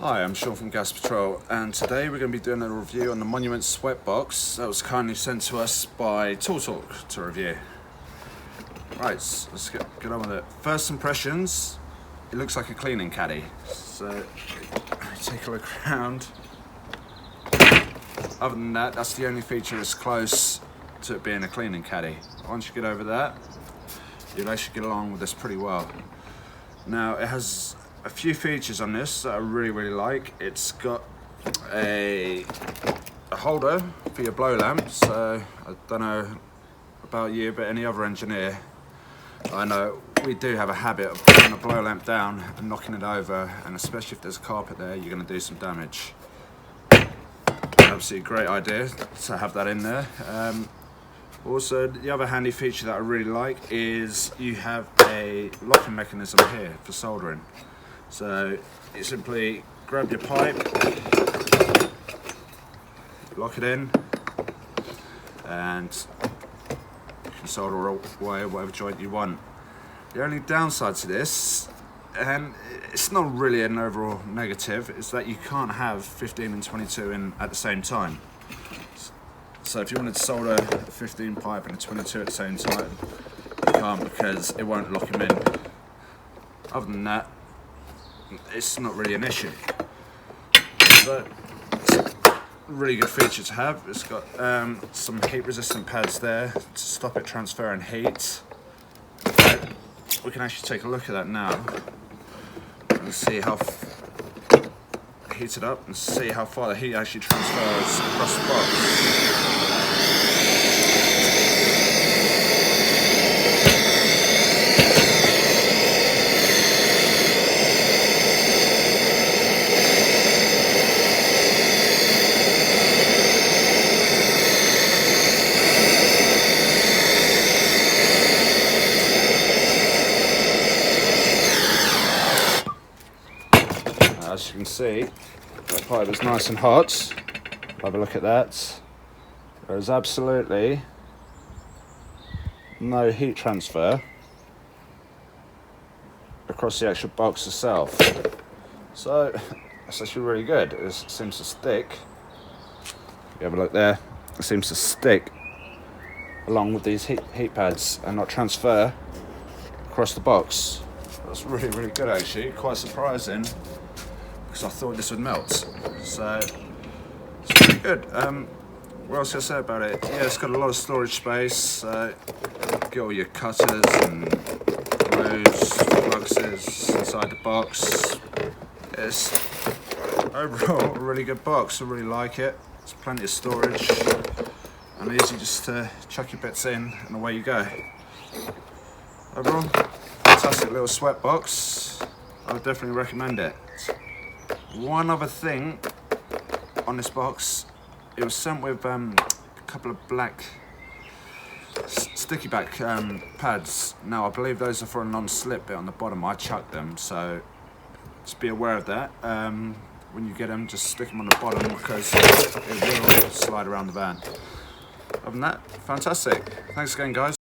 Hi, I'm Sean from Gas Patrol, and today we're going to be doing a review on the Monument Sweatbox that was kindly sent to us by Tool Talk to review. Right, so let's get on with it. First impressions, it looks like a cleaning caddy. So, take a look around. Other than that, that's the only feature that's close to it being a cleaning caddy. Once you get over that, you'll actually get along with this pretty well. Now, it has a few features on this that I really like. It's got a holder for your blow lamp. So I don't know about you, but any other engineer, I know we do have a habit of putting a blow lamp down and knocking it over, and especially if there's a carpet there, you're going to do some damage. Absolutely great idea to have that in there. Also, the other handy feature that I really like is you have a locking mechanism here for soldering. So you simply grab your pipe, lock it in, and you can solder away whatever joint you want. The only downside to this, and it's not really an overall negative, is that you can't have 15 and 22 in at the same time. So if you wanted to solder a 15 pipe and a 22 at the same time, you can't, because it won't lock them in. Other than that, it's not really an issue. So it's a really good feature to have. It's got some heat resistant pads there to stop it transferring heat. We can actually take a look at that now and see how heat it up and see how far the heat actually transfers across the box. As you can see, that pipe is nice and hot. Have a look at that. There is absolutely no heat transfer across the actual box itself. So that's actually really good. It seems to stick. You have a look there. It seems to stick along with these heat pads and not transfer across the box. That's really good actually. Quite surprising, because I thought this would melt. So it's pretty good. What else can I say about it? Yeah, it's got a lot of storage space. Get all your cutters and glues, fluxes inside the box. It's overall a really good box. I really like it. There's plenty of storage and easy just to chuck your bits in and away you go. Overall, fantastic little sweat box. I would definitely recommend it. One other thing on this box, it was sent with a couple of black sticky back pads. Now I believe those are for a non-slip bit on the bottom. I chucked them, so just be aware of that. When you get them, just stick them on the bottom, because it will slide around the van. Other than that, fantastic. Thanks again, guys.